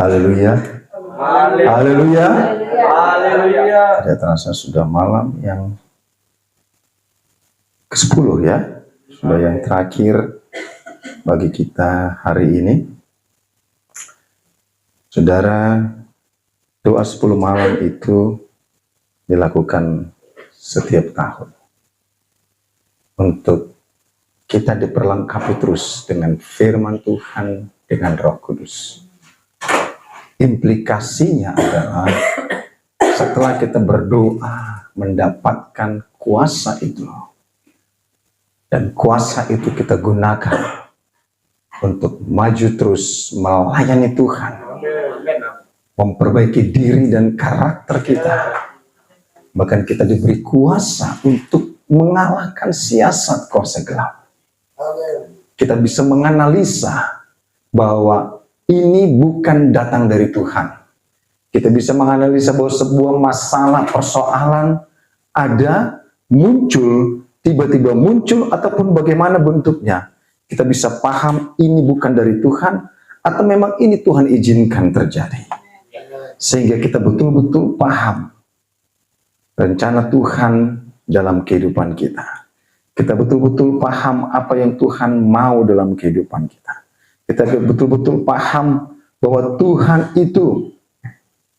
Haleluya. Haleluya. Haleluya. Ya, terasa sudah malam yang ke-10 ya. Sudah yang terakhir bagi kita hari ini. Saudara, doa 10 malam itu dilakukan setiap tahun. Untuk kita diperlengkapi terus dengan firman Tuhan, dengan Roh Kudus. Implikasinya adalah setelah kita berdoa mendapatkan kuasa itu, dan kuasa itu kita gunakan untuk maju terus melayani Tuhan, memperbaiki diri dan karakter kita. Bahkan kita diberi kuasa untuk mengalahkan siasat kuasa gelap. Kita bisa menganalisa bahwa ini bukan datang dari Tuhan. Kita bisa menganalisa bahwa sebuah masalah, persoalan ada, muncul, tiba-tiba muncul, ataupun bagaimana bentuknya. Kita bisa paham ini bukan dari Tuhan, atau memang ini Tuhan izinkan terjadi. Sehingga kita betul-betul paham rencana Tuhan dalam kehidupan kita. Kita betul-betul paham apa yang Tuhan mau dalam kehidupan kita. Kita betul-betul paham bahwa Tuhan itu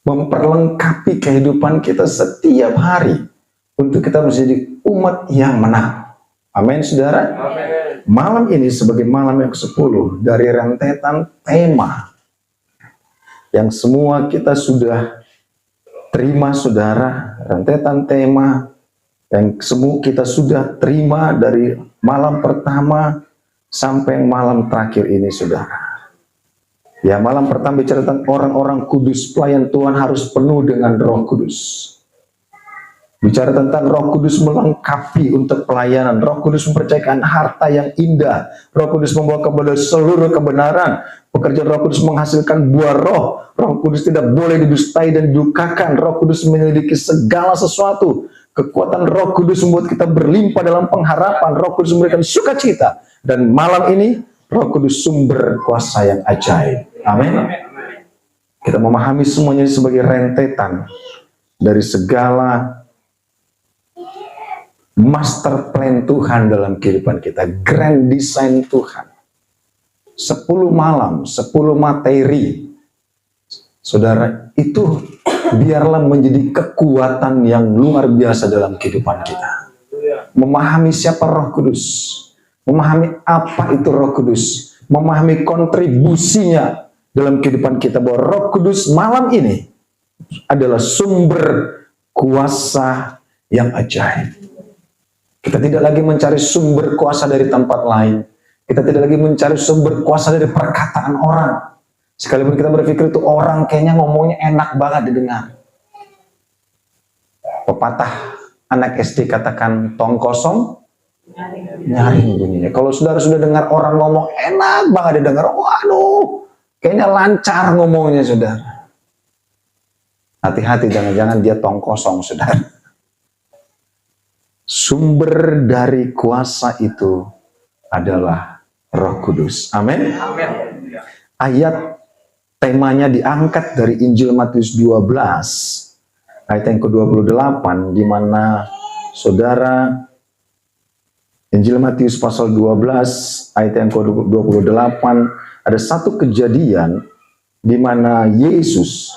memperlengkapi kehidupan kita setiap hari untuk kita menjadi umat yang menang. Amin, saudara. Amin. Malam ini sebagai malam yang ke-10 dari rentetan tema yang semua kita sudah terima, saudara. Rentetan tema yang semua kita sudah terima dari malam pertama sampai malam terakhir ini, saudara. Ya, malam pertama bicara tentang orang-orang kudus, pelayan Tuhan harus penuh dengan Roh Kudus. Bicara tentang Roh Kudus melengkapi untuk pelayanan. Roh Kudus mempercayakan harta yang indah. Roh Kudus membawa kepada seluruh kebenaran. Pekerjaan Roh Kudus menghasilkan buah roh. Roh Kudus tidak boleh didustai dan didukakan. Roh Kudus menyelidiki segala sesuatu. Kekuatan Roh Kudus membuat kita berlimpah dalam pengharapan. Roh Kudus memberikan sukacita. Dan malam ini Roh Kudus sumber kuasa yang ajaib. Amin. Kita memahami semuanya sebagai rentetan dari segala master plan Tuhan dalam kehidupan kita. Grand design Tuhan. 10 malam, 10 materi. Saudara, itu biarlah menjadi kekuatan yang luar biasa dalam kehidupan kita. Memahami siapa Roh Kudus, memahami apa itu Roh Kudus, memahami kontribusinya dalam kehidupan kita, bahwa Roh Kudus malam ini adalah sumber kuasa yang ajaib. Kita tidak lagi mencari sumber kuasa dari tempat lain. Kita tidak lagi mencari sumber kuasa dari perkataan orang. Sekalipun kita berpikir itu orang kayaknya ngomongnya enak banget didengar. Pepatah anak SD katakan, tong kosong nyaring bunyinya. Kalau saudara sudah dengar orang ngomong enak banget didengar, waduh, kayaknya lancar ngomongnya, saudara. Hati-hati, jangan-jangan dia tong kosong, saudara. Sumber dari kuasa itu adalah Roh Kudus. Amin. Ayat temanya diangkat dari Injil Matius 12 ayat yang ke-28, di mana saudara, Injil Matius pasal 12 ayat yang ke-28, ada satu kejadian di mana Yesus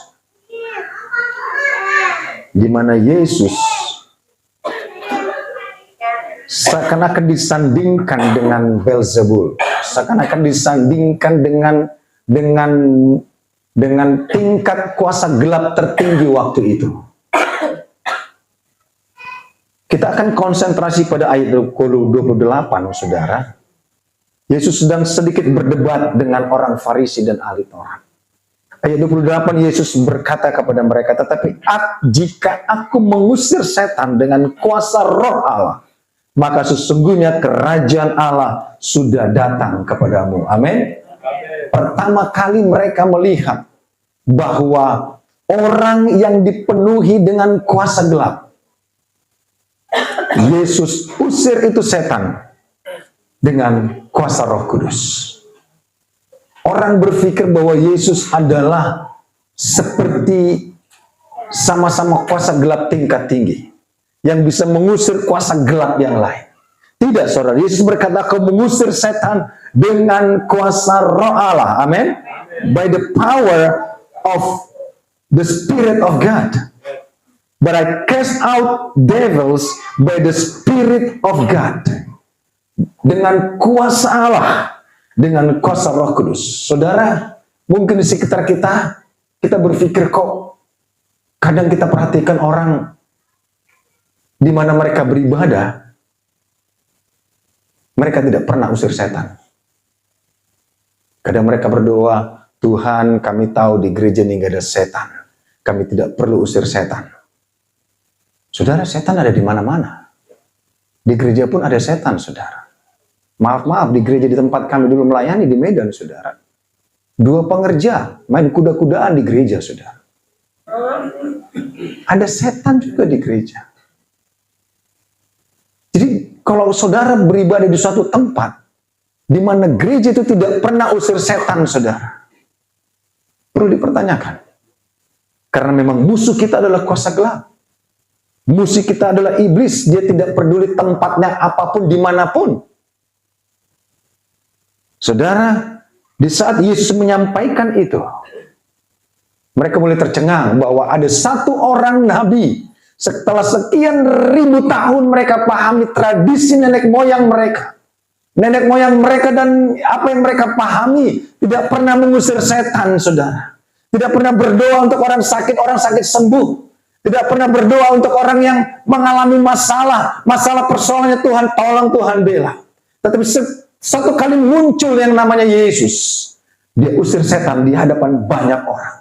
seakan-akan disandingkan dengan Beelzebul, seakan-akan disandingkan dengan tingkat kuasa gelap tertinggi waktu itu. Kita akan konsentrasi pada ayat 28, saudara. Yesus sedang sedikit berdebat dengan orang Farisi dan ahli Taurat. Ayat 28, Yesus berkata kepada mereka, tetapi jika aku mengusir setan dengan kuasa Roh Allah, maka sesungguhnya kerajaan Allah sudah datang kepadamu. Amin. Pertama kali mereka melihat bahwa orang yang dipenuhi dengan kuasa gelap, Yesus usir itu setan dengan kuasa Roh Kudus. Orang berpikir bahwa Yesus adalah seperti sama-sama kuasa gelap tingkat tinggi yang bisa mengusir kuasa gelap yang lain. Tidak, saudara. Yesus berkata, "Aku mengusir setan dengan kuasa Roh Allah." Amin. By the power of the Spirit of God. But I cast out devils by the Spirit of God. Dengan kuasa Allah, dengan kuasa Roh Kudus. Saudara, mungkin di sekitar kita, kita berpikir kok kadang kita perhatikan orang di mana mereka beribadah, mereka tidak pernah usir setan. Kadang mereka berdoa, "Tuhan, kami tahu di gereja ini gak ada setan. Kami tidak perlu usir setan." Saudara, setan ada di mana-mana. Di gereja pun ada setan, saudara. Maaf, di gereja di tempat kami dulu melayani di Medan, saudara. 2 pengerja main kuda-kudaan di gereja, saudara. Ada setan juga di gereja. Jadi kalau saudara beribadah di suatu tempat di mana gereja itu tidak pernah usir setan, saudara, perlu dipertanyakan. Karena memang musuh kita adalah kuasa gelap. Musuh kita adalah iblis. Dia tidak peduli tempatnya apapun, dimanapun. Saudara, di saat Yesus menyampaikan itu, mereka mulai tercengang bahwa ada satu orang nabi. Setelah sekian ribu tahun mereka pahami tradisi nenek moyang mereka. Nenek moyang mereka dan apa yang mereka pahami tidak pernah mengusir setan, saudara. Tidak pernah berdoa untuk orang sakit sembuh. Tidak pernah berdoa untuk orang yang mengalami masalah persoalannya Tuhan tolong, Tuhan bela. Tetapi satu kali muncul yang namanya Yesus. Dia usir setan di hadapan banyak orang.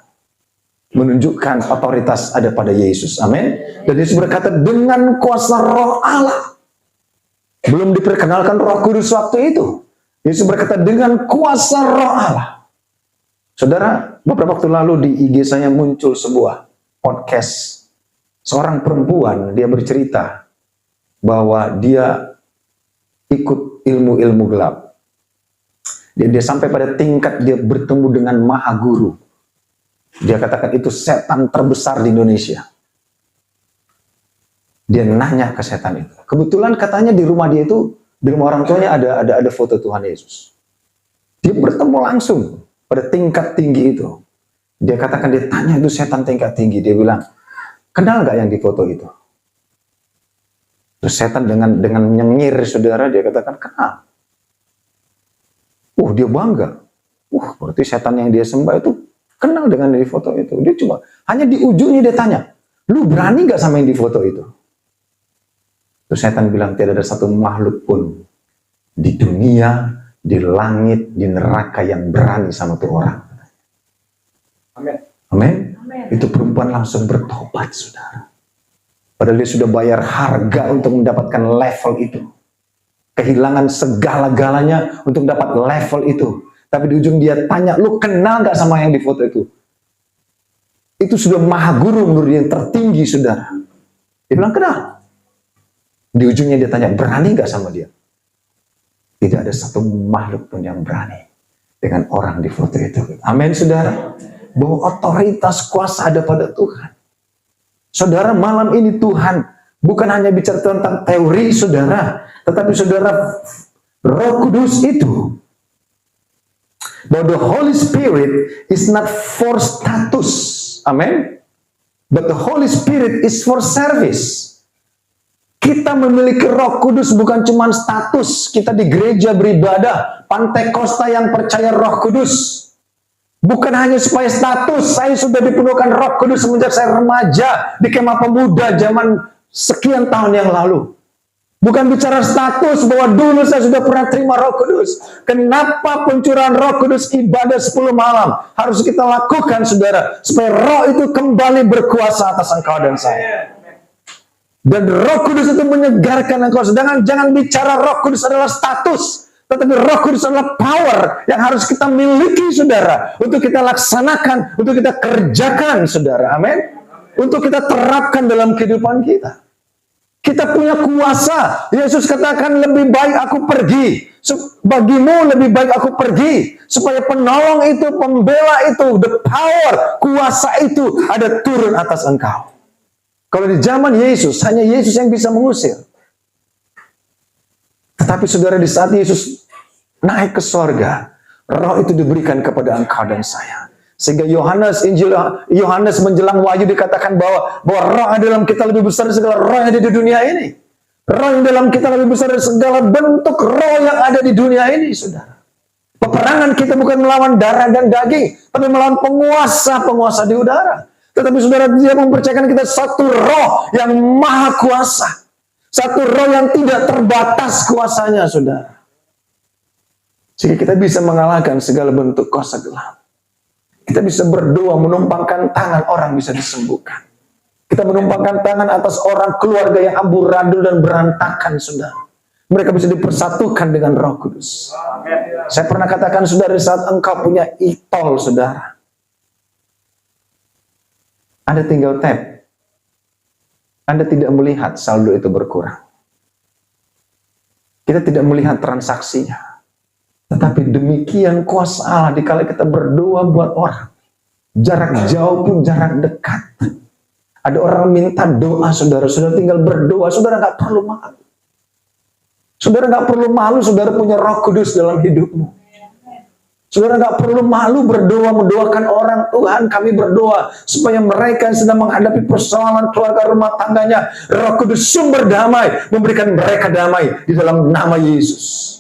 Menunjukkan otoritas ada pada Yesus. Amin. Dan Yesus berkata dengan kuasa Roh Allah. Belum diperkenalkan Roh Kudus waktu itu. Yesus berkata dengan kuasa Roh Allah. Saudara, beberapa waktu lalu di IG saya muncul sebuah podcast. Seorang perempuan, dia bercerita bahwa dia ikut ilmu-ilmu gelap. Dia sampai pada tingkat dia bertemu dengan Maha Guru. Dia katakan itu setan terbesar di Indonesia. Dia nanya ke setan itu. Kebetulan katanya di rumah dia itu, di rumah orang tuanya ada foto Tuhan Yesus. Dia bertemu langsung pada tingkat tinggi itu. Dia katakan, dia tanya itu setan tingkat tinggi. Dia bilang, "Kenal nggak yang di foto itu?" Terus setan dengan nyengir, saudara, dia katakan, "Kenal." Dia bangga. Berarti setan yang dia sembah itu kenal dengan di foto itu. Dia coba, hanya di ujungnya dia tanya, "Lu berani nggak sama yang di foto itu?" Terus setan bilang, "Tidak ada satu makhluk pun di dunia, di langit, di neraka yang berani sama tuh orang." Amin. Amin. Itu perempuan langsung bertobat, saudara. Padahal dia sudah bayar harga untuk mendapatkan level itu. Kehilangan segala-galanya untuk dapat level itu. Tapi di ujung dia tanya, "Lu kenal gak sama yang di foto itu?" Itu sudah Maha Guru menurut dia yang tertinggi, saudara. Dia bilang, "Kenal." Di ujungnya dia tanya, "Berani gak sama dia?" Tidak ada satu makhluk pun yang berani dengan orang di foto itu. Amin, saudara. Bahwa otoritas kuasa ada pada Tuhan. Saudara, malam ini Tuhan bukan hanya bicara tentang teori, saudara, tetapi saudara, Roh Kudus itu, bahwa the Holy Spirit is not for status, amen, but the Holy Spirit is for service. Kita memiliki Roh Kudus bukan cuma status, kita di gereja beribadah, Pantai Kosta yang percaya Roh Kudus. Bukan hanya supaya status, saya sudah dipenuhkan Roh Kudus semenjak saya remaja di kemah pemuda zaman sekian tahun yang lalu. Bukan bicara status bahwa dulu saya sudah pernah terima Roh Kudus. Kenapa pencurahan Roh Kudus ibadah 10 malam harus kita lakukan, saudara, supaya Roh itu kembali berkuasa atas engkau dan saya. Dan Roh Kudus itu menyegarkan engkau. Sedangkan jangan bicara Roh Kudus adalah status. Tetapi Roh Kudus adalah power yang harus kita miliki, saudara. Untuk kita laksanakan, untuk kita kerjakan, saudara. Amin. Untuk kita terapkan dalam kehidupan kita. Kita punya kuasa. Yesus katakan lebih baik aku pergi. Bagimu lebih baik aku pergi. Supaya penolong itu, pembela itu, the power, kuasa itu ada turun atas engkau. Kalau di zaman Yesus, hanya Yesus yang bisa mengusir. Tetapi saudara, di saat Yesus naik ke sorga, roh itu diberikan kepada engkau dan saya. Sehingga Injil Yohanes menjelang Wahyu dikatakan bahwa roh yang dalam kita lebih besar dari segala roh yang ada di dunia ini. Roh yang dalam kita lebih besar dari segala bentuk roh yang ada di dunia ini, saudara. Peperangan kita bukan melawan darah dan daging, tapi melawan penguasa-penguasa di udara. Tetapi saudara, dia mempercayakan kita satu roh yang maha kuasa. Satu roh yang tidak terbatas kuasanya, saudara. Sehingga kita bisa mengalahkan segala bentuk kuasa gelap. Kita bisa berdoa, menumpangkan tangan, orang bisa disembuhkan. Kita menumpangkan tangan atas orang keluarga yang amburadul dan berantakan, saudara. Mereka bisa dipersatukan dengan Roh Kudus. Saya pernah katakan, saudara, saat engkau punya e-tol, saudara, Anda tinggal tap. Anda tidak melihat saldo itu berkurang. Kita tidak melihat transaksinya. Tetapi demikian kuasa Allah dikala kita berdoa buat orang. Jarak jauh pun jarak dekat. Ada orang minta doa, saudara. Saudara tinggal berdoa. Saudara nggak perlu malu. Saudara nggak perlu malu, saudara punya Roh Kudus dalam hidupmu. Saudara nggak perlu malu berdoa, mendoakan orang. Tuhan, kami berdoa supaya mereka yang sedang menghadapi persoalan keluarga rumah tangganya, Roh Kudus sumber damai, memberikan mereka damai di dalam nama Yesus.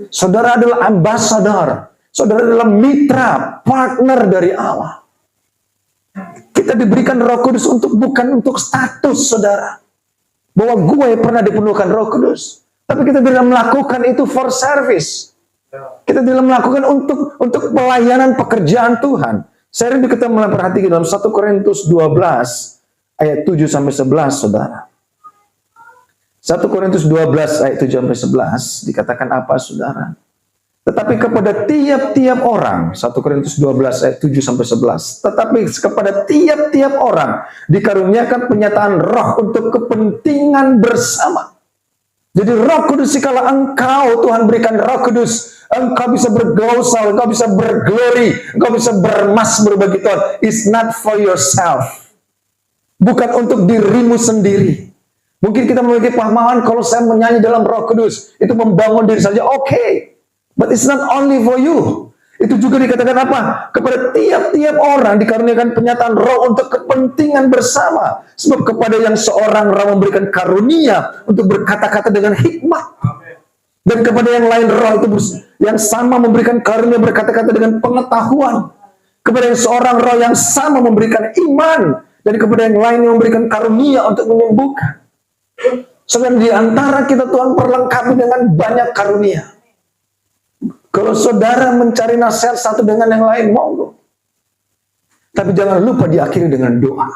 Saudara adalah ambasador. Saudara adalah mitra, partner dari Allah. Kita diberikan Roh Kudus bukan untuk status, saudara. Bahwa gue pernah dipenuhkan Roh Kudus. Tapi kita tidak melakukan itu for service. Kita tidak melakukan untuk pelayanan pekerjaan Tuhan. Saya rindu kita memperhatikan dalam 1 Korintus 12 ayat 7 sampai 11, saudara. 1 Korintus 12 ayat 7 sampai 11 dikatakan apa, saudara? Tetapi kepada tiap-tiap orang, 1 Korintus 12 ayat 7 sampai 11. Tetapi kepada tiap-tiap orang dikaruniakan penyataan roh untuk kepentingan bersama. Jadi Roh Kudus, jikalau engkau, Tuhan berikan Roh Kudus, engkau bisa bergausal, engkau bisa berglory, engkau bisa bermasmur bagi Tuhan. It's not for yourself. Bukan untuk dirimu sendiri. Mungkin kita memiliki pemahaman kalau saya menyanyi dalam Roh Kudus, itu membangun diri saja, oke. But it's not only for you. Itu juga dikatakan apa? Kepada tiap-tiap orang dikaruniakan penyataan roh untuk kepentingan bersama. Sebab kepada yang seorang roh memberikan karunia untuk berkata-kata dengan hikmat. Dan kepada yang lain roh itu yang sama memberikan karunia berkata-kata dengan pengetahuan. Kepada yang seorang roh yang sama memberikan iman. Dan kepada yang lain yang memberikan karunia untuk menyembuhkan. Sedang di antara kita Tuhan perlengkapi dengan banyak karunia. Kalau saudara mencari nasihat satu dengan yang lain, monggo. Tapi jangan lupa diakhiri dengan doa.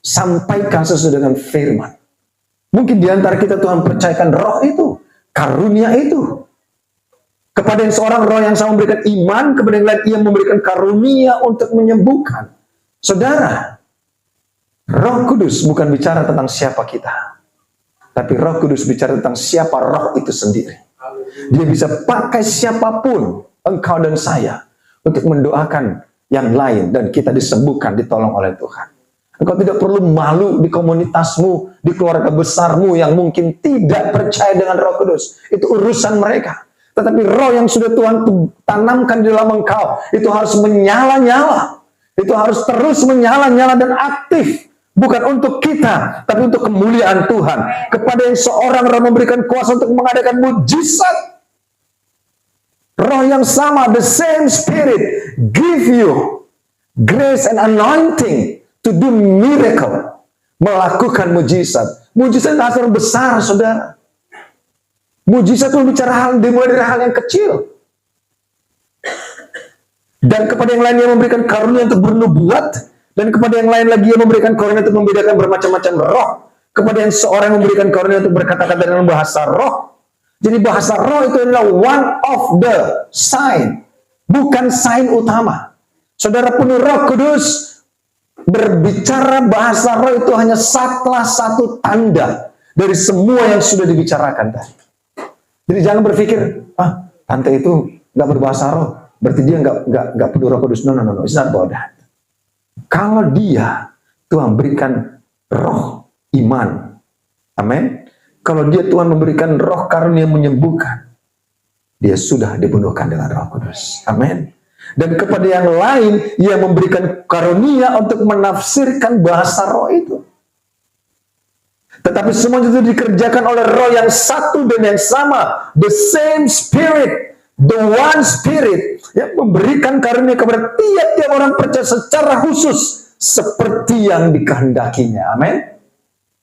Sampaikan sesuai dengan firman. Mungkin di antara kita Tuhan percayakan roh itu, karunia itu. Kepada yang seorang roh yang sama memberikan iman, kepada yang lain ia memberikan karunia untuk menyembuhkan. Saudara, Roh Kudus bukan bicara tentang siapa kita. Tapi Roh Kudus bicara tentang siapa roh itu sendiri. Dia bisa pakai siapapun, engkau dan saya, untuk mendoakan yang lain dan kita disembuhkan, ditolong oleh Tuhan. Engkau tidak perlu malu di komunitasmu, di keluarga besarmu yang mungkin tidak percaya dengan Roh Kudus. Itu urusan mereka. Tetapi roh yang sudah Tuhan tanamkan di dalam engkau, itu harus menyala-nyala. Itu harus terus menyala-nyala dan aktif. Bukan untuk kita, tapi untuk kemuliaan Tuhan. Kepada yang seorang roh memberikan kuasa untuk mengadakan mujizat. Roh yang sama, the same spirit, give you grace and anointing to do miracle. Melakukan mujizat. Mujizat asal besar, saudara. Mujizat itu bicara dimulai dari hal yang kecil. Dan kepada yang lain yang memberikan karunia untuk bernubuat. Dan kepada yang lain lagi yang memberikan karunia untuk membedakan bermacam-macam roh. Kepada yang seorang yang memberikan karunia untuk berkata-kata dengan bahasa roh. Jadi bahasa roh itu adalah one of the sign. Bukan sign utama. Saudara penuh Roh Kudus, berbicara bahasa roh itu hanya salah satu tanda dari semua yang sudah dibicarakan tadi. Jadi jangan berpikir, tante itu nggak berbahasa roh, berarti dia nggak penuh Roh Kudus. No, it's not about that. Kalau dia, Tuhan berikan roh iman, amin. Kalau dia, Tuhan memberikan roh karunia menyembuhkan, dia sudah dipenuhkan dengan Roh Kudus, amin. Dan kepada yang lain, ia memberikan karunia untuk menafsirkan bahasa roh itu. Tetapi semua itu dikerjakan oleh roh yang satu dan yang sama. The same spirit, the one spirit, yang memberikan karunia kepada tiap-tiap orang percaya secara khusus, seperti yang dikehendakinya, amin.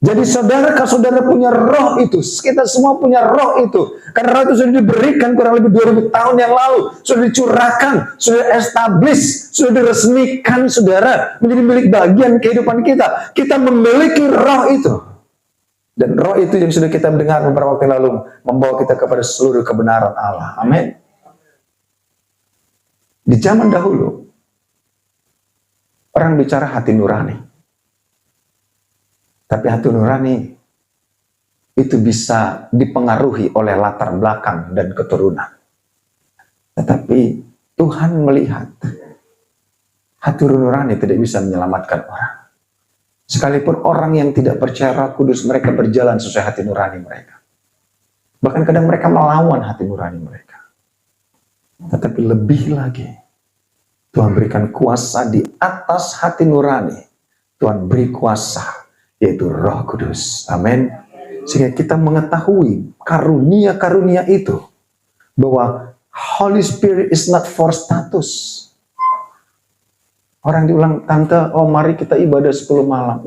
Jadi saudara, kalau saudara punya roh itu, kita semua punya roh itu. Karena roh itu sudah diberikan kurang lebih 2000 tahun yang lalu. Sudah dicurahkan, sudah establish, sudah diresmikan saudara. Menjadi milik bagian kehidupan kita. Kita memiliki roh itu. Dan roh itu yang sudah kita dengar beberapa waktu lalu, membawa kita kepada seluruh kebenaran Allah. Amin. Di zaman dahulu, orang bicara hati nurani. Tapi hati nurani itu bisa dipengaruhi oleh latar belakang dan keturunan. Tetapi Tuhan melihat hati nurani tidak bisa menyelamatkan orang. Sekalipun orang yang tidak percaya Roh Kudus, mereka berjalan sesuai hati nurani mereka. Bahkan kadang mereka melawan hati nurani mereka. Tetapi lebih lagi, Tuhan berikan kuasa di atas hati nurani. Tuhan beri kuasa, yaitu Roh Kudus. Amin. Sehingga kita mengetahui karunia-karunia itu, bahwa Holy Spirit is not for status. Orang diulang, tante, mari kita ibadah 10 malam.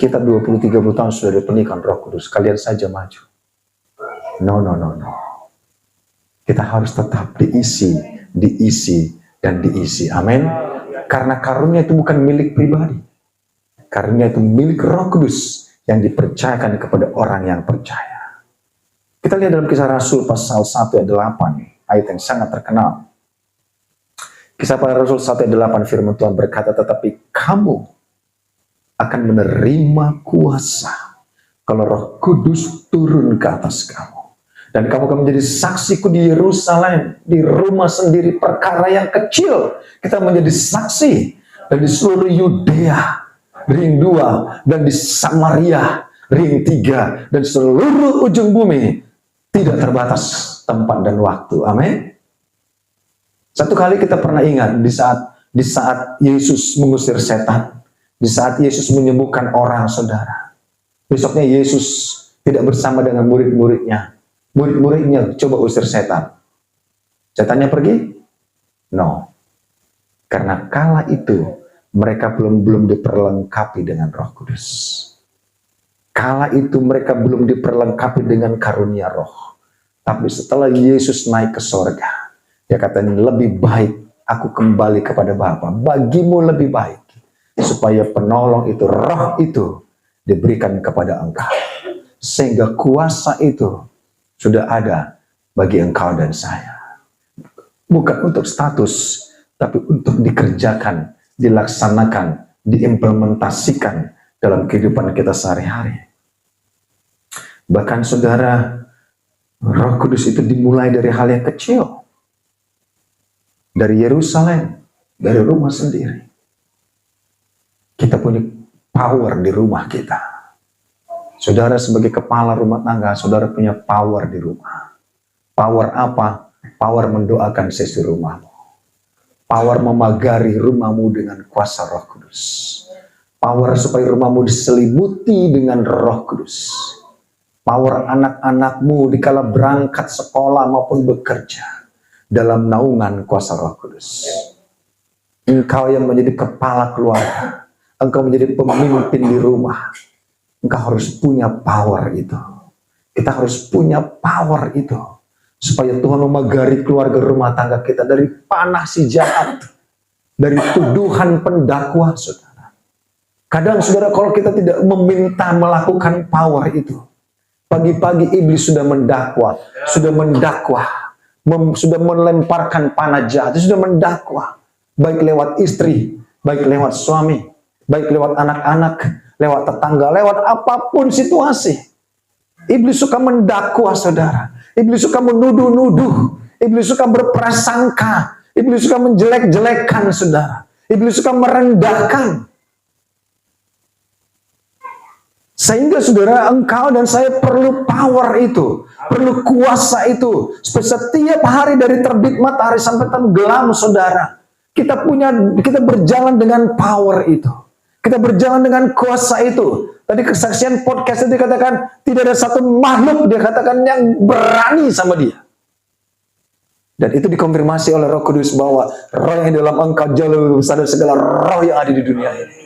Kita 20-30 tahun sudah dipenuhkan Roh Kudus, kalian saja maju. No. Kita harus tetap diisi, dan diisi. Amin. Karena karunia itu bukan milik pribadi. Karunia itu milik Roh Kudus yang dipercayakan kepada orang yang percaya. Kita lihat dalam Kisah Rasul pasal 1 ayat 8, ayat yang sangat terkenal. Kisah para Rasul 1 ayat 8, firman Tuhan berkata, tetapi kamu akan menerima kuasa kalau Roh Kudus turun ke atas kamu. Dan kamu akan menjadi saksiku di Yerusalem, di rumah sendiri, perkara yang kecil. Kita menjadi saksi dan di seluruh Yudea, ring 2, dan di Samaria, ring 3, dan seluruh ujung bumi, tidak terbatas tempat dan waktu. Amin. Satu kali kita pernah ingat di saat Yesus mengusir setan, di saat Yesus menyembuhkan orang, saudara. Besoknya Yesus tidak bersama dengan murid-muridnya. Murid-muridnya coba usir setan. Setannya pergi? No. Karena kala itu mereka belum diperlengkapi dengan Roh Kudus. Kala itu mereka belum diperlengkapi dengan karunia Roh. Tapi setelah Yesus naik ke sorga, dia katanya, lebih baik aku kembali kepada Bapa. Bagimu lebih baik, supaya penolong itu, Roh itu diberikan kepada engkau. Sehingga kuasa itu sudah ada bagi engkau dan saya. Bukan untuk status, tapi untuk dikerjakan, dilaksanakan, diimplementasikan dalam kehidupan kita sehari-hari. Bahkan saudara, Roh Kudus itu dimulai dari hal yang kecil. Dari Yerusalem, dari rumah sendiri. Kita punya power di rumah kita. Saudara sebagai kepala rumah tangga, saudara punya power di rumah. Power apa? Power mendoakan sesi rumahmu. Power memagari rumahmu dengan kuasa Roh Kudus. Power supaya rumahmu diselimuti dengan Roh Kudus. Power anak-anakmu dikala berangkat sekolah maupun bekerja dalam naungan kuasa Roh Kudus. Engkau yang menjadi kepala keluarga, engkau menjadi pemimpin di rumah, engkau harus punya power itu. Kita harus punya power itu, supaya Tuhan memagari keluarga rumah tangga kita dari panah si jahat, dari tuduhan pendakwa, saudara. Kadang saudara, kalau kita tidak meminta melakukan power itu, pagi-pagi iblis sudah mendakwa, sudah melemparkan panah jahat, sudah mendakwa, baik lewat istri, baik lewat suami, baik lewat anak-anak, lewat tetangga, lewat apapun situasi. Iblis suka mendakwa, saudara. Iblis suka menuduh-nuduh. Iblis suka berprasangka. Iblis suka menjelek-jelekan, saudara. Iblis suka merendahkan. Sehingga saudara, engkau dan saya perlu power itu, perlu kuasa itu. Setiap hari dari terbit matahari sampai tenggelam, saudara, kita berjalan dengan power itu. Kita berjalan dengan kuasa itu. Tadi kesaksian podcast itu dikatakan tidak ada satu makhluk, dia katakan, yang berani sama dia. Dan itu dikonfirmasi oleh Roh Kudus bahwa roh yang dalam engkau jauh lebih besar dari segala roh yang ada di dunia ini.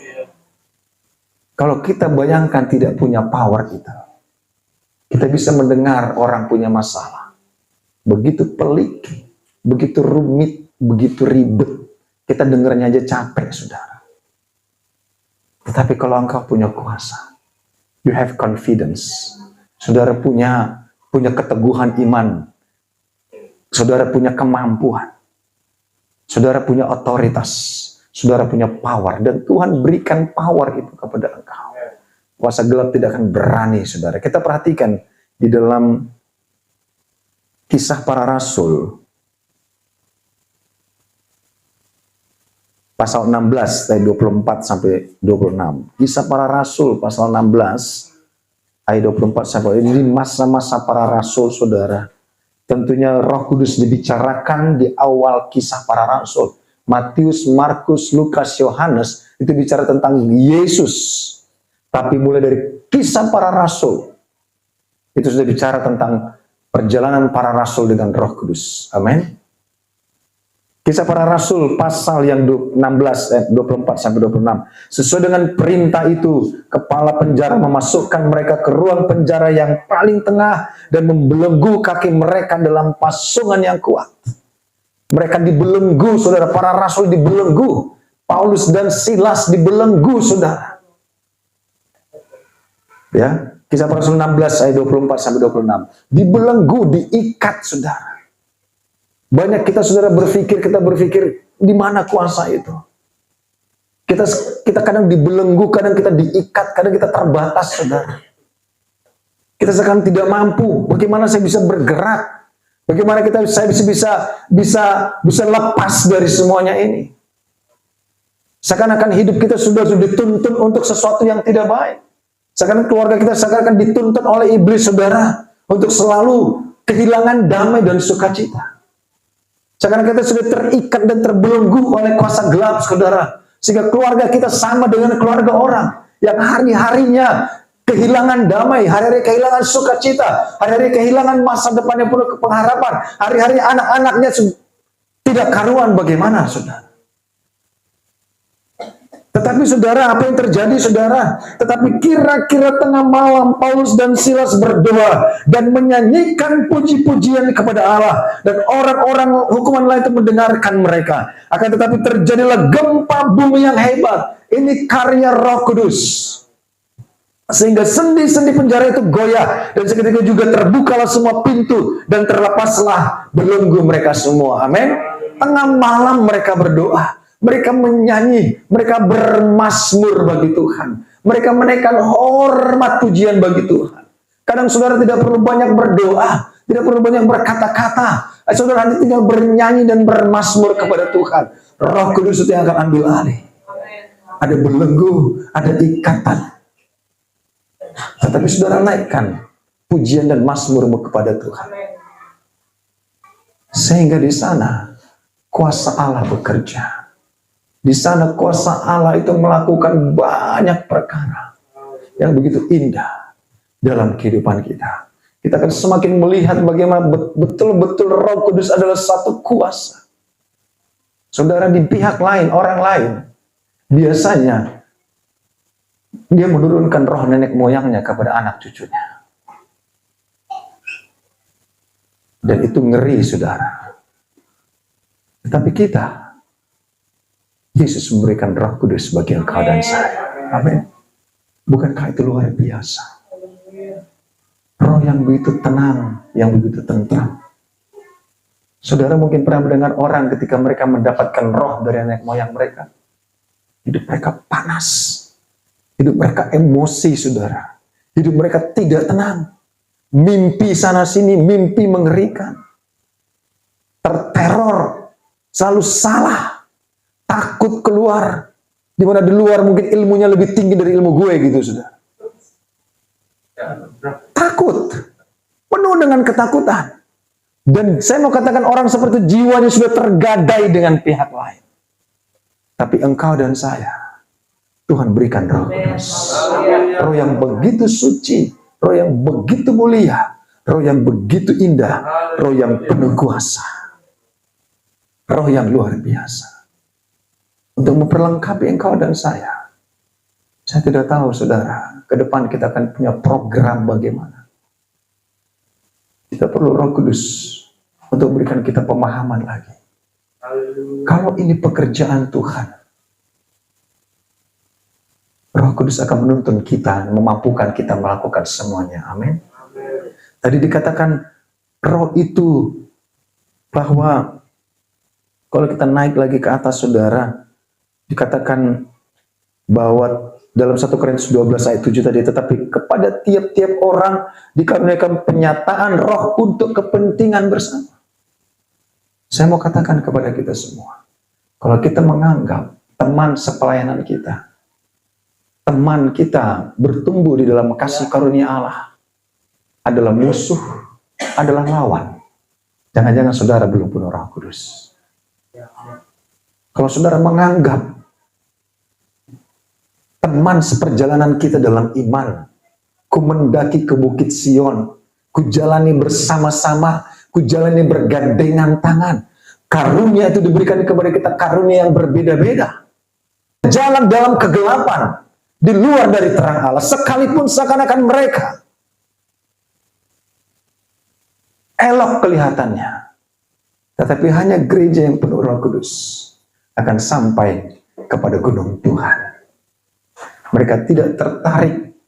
Kalau kita bayangkan tidak punya power kita bisa mendengar orang punya masalah. Begitu pelik, begitu rumit, begitu ribet. Kita dengarnya aja capek, saudara. Tetapi kalau engkau punya kuasa, you have confidence. Saudara punya keteguhan iman. Saudara punya kemampuan. Saudara punya otoritas. Saudara punya power, dan Tuhan berikan power itu kepada engkau. Kuasa gelap tidak akan berani, saudara. Kita perhatikan di dalam Kisah Para Rasul, pasal 16, ayat 24 sampai 26. Kisah Para Rasul, pasal 16, ayat 24 sampai 26. Ini masa-masa para rasul, saudara. Tentunya Roh Kudus dibicarakan di awal Kisah Para Rasul. Matius, Markus, Lukas, Yohanes itu bicara tentang Yesus. Tapi mulai dari Kisah Para Rasul itu sudah bicara tentang perjalanan para rasul dengan Roh Kudus. Amin. Kisah Para Rasul pasal yang 16 ayat 24 sampai 26. Sesuai dengan perintah itu, kepala penjara memasukkan mereka ke ruang penjara yang paling tengah dan membelenggu kaki mereka dalam pasungan yang kuat. Mereka dibelenggu, saudara. Para rasul dibelenggu. Paulus dan Silas dibelenggu, saudara. Ya, Kisah Para Rasul 16 ayat 24 sampai 26. Dibelenggu, diikat, saudara. Banyak kita, saudara, kita berpikir di mana kuasa itu? Kita kadang dibelenggu, kadang kita diikat, kadang kita terbatas, saudara. Kita sekarang tidak mampu. Bagaimana saya bisa bergerak? Bagaimana saya bisa lepas dari semuanya ini? Seakan-akan hidup kita sudah dituntun untuk sesuatu yang tidak baik. Seakan-akan keluarga kita seakan-akan dituntun oleh iblis, saudara, untuk selalu kehilangan damai dan sukacita. Seakan-akan kita sudah terikat dan terbelenggu oleh kuasa gelap, saudara. Sehingga keluarga kita sama dengan keluarga orang yang hari-harinya kehilangan damai, hari-hari kehilangan sukacita, hari-hari kehilangan masa depan yang penuh pengharapan, hari-hari anak-anaknya tidak karuan. Bagaimana, saudara? Tetapi, saudara, apa yang terjadi, saudara? Tetapi kira-kira tengah malam Paulus dan Silas berdoa dan menyanyikan puji-pujian kepada Allah, dan orang-orang hukuman lain itu mendengarkan mereka. Akan tetapi terjadilah gempa bumi yang hebat. Ini karya Roh Kudus. Sehingga sendi-sendi penjara itu goyah, dan seketika juga terbukalah semua pintu dan terlepaslah belenggu mereka semua. Amin. Tengah malam mereka berdoa, mereka menyanyi, mereka bermazmur bagi Tuhan, mereka menaikkan hormat pujian bagi Tuhan. Kadang saudara tidak perlu banyak berdoa, tidak perlu banyak berkata-kata, saudara hanya tinggal bernyanyi dan bermazmur kepada Tuhan. Roh Kudus itu yang akan ambil alih. Ada belenggu, ada ikatan. Tetapi saudara naikkan pujian dan mazmurmu kepada Tuhan. Sehingga di sana kuasa Allah bekerja. Di sana kuasa Allah itu melakukan banyak perkara yang begitu indah dalam kehidupan kita. Kita akan semakin melihat bagaimana betul-betul Roh Kudus adalah satu kuasa. Saudara, di pihak lain, orang lain, biasanya dia menurunkan roh nenek moyangnya kepada anak cucunya. Dan itu ngeri, saudara. Tetapi kita, Yesus memberikan Roh Kudus bagi engkau dan saya. Amin. Bukankah itu luar biasa? Roh yang begitu tenang, yang begitu tentram. Saudara mungkin pernah mendengar orang ketika mereka mendapatkan roh dari nenek moyang mereka. Hidup mereka panas. Hidup mereka emosi, saudara. Hidup mereka tidak tenang. mimpi sana sini, mimpi mengerikan, terteror, selalu salah, takut keluar, di mana di luar mungkin ilmunya lebih tinggi dari ilmu gue gitu, sudah. Takut, penuh dengan ketakutan. Dan saya mau katakan orang seperti itu jiwanya sudah tergadai dengan pihak lain. Tapi engkau dan saya, Tuhan berikan Roh Kudus. Roh yang begitu suci, Roh yang begitu mulia, Roh yang begitu indah, Roh yang penuh kuasa. Roh yang luar biasa. Untuk memperlengkapi engkau dan saya. Saya tidak tahu, saudara, ke depan kita akan punya program bagaimana. Kita perlu Roh Kudus untuk memberikan kita pemahaman lagi. Kalau ini pekerjaan Tuhan, Roh Kudus akan menuntun kita, memampukan kita melakukan semuanya. Amin. Tadi dikatakan Roh itu bahwa kalau kita naik lagi ke atas, saudara, dikatakan bahwa dalam 1 Korintus 12 ayat 7 tadi, tetapi kepada tiap-tiap orang dikaruniakan penyataan Roh untuk kepentingan bersama. Saya mau katakan kepada kita semua, kalau kita menganggap teman sepelayanan kita, teman kita bertumbuh di dalam kasih karunia Allah adalah musuh, adalah lawan, jangan-jangan saudara belum penuh Roh Kudus. Kalau saudara menganggap teman seperjalanan kita dalam iman, ku mendaki ke Bukit Sion, ku jalani bersama-sama, ku jalani bergandengan tangan. Karunia itu diberikan kepada kita, karunia yang berbeda-beda. Jalan dalam kegelapan, di luar dari terang Allah, sekalipun seakan-akan mereka elok kelihatannya, tetapi hanya gereja yang penuh Roh Kudus akan sampai kepada gunung Tuhan. Mereka tidak tertarik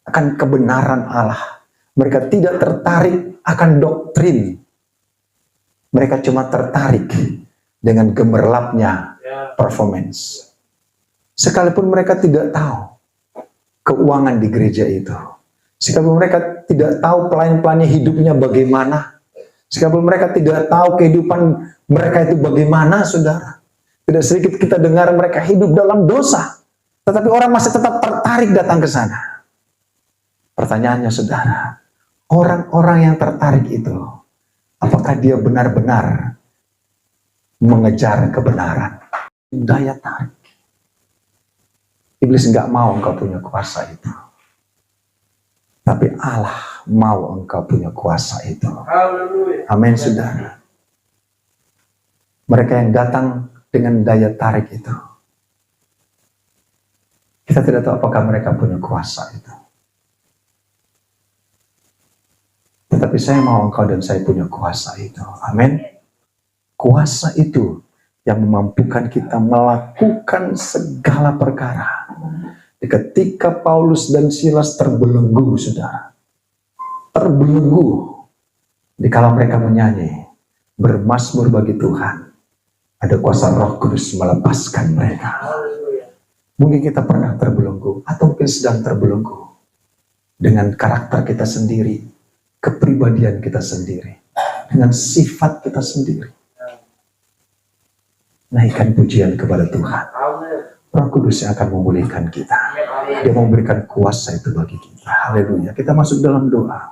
akan kebenaran Allah. Mereka tidak tertarik akan doktrin. Mereka cuma tertarik dengan gemerlapnya performance. Sekalipun mereka tidak tahu keuangan di gereja itu. Sekalipun mereka tidak tahu pelayan-pelayannya hidupnya bagaimana. Sekalipun mereka tidak tahu kehidupan mereka itu bagaimana, saudara. Tidak sedikit kita dengar mereka hidup dalam dosa. Tetapi orang masih tetap tertarik datang ke sana. Pertanyaannya, saudara, orang-orang yang tertarik itu, apakah dia benar-benar mengejar kebenaran? Daya tarik. Iblis nggak mau engkau punya kuasa itu. Tapi Allah mau engkau punya kuasa itu. Amin, saudara. Mereka yang datang dengan daya tarik itu, kita tidak tahu apakah mereka punya kuasa itu. Tetapi saya mau engkau dan saya punya kuasa itu. Amin. Kuasa itu yang memampukan kita melakukan segala perkara. Ketika Paulus dan Silas terbelenggu, saudara. Terbelenggu. Dikala mereka menyanyi, bermazmur bagi Tuhan. Ada kuasa Roh Kudus melepaskan mereka. Mungkin kita pernah terbelenggu, atau mungkin sedang terbelenggu dengan karakter kita sendiri, kepribadian kita sendiri, dengan sifat kita sendiri. Naikkan pujian kepada Tuhan. Roh Kudus yang akan memulihkan kita. Dia memberikan kuasa itu bagi kita. Haleluya. Kita masuk dalam doa.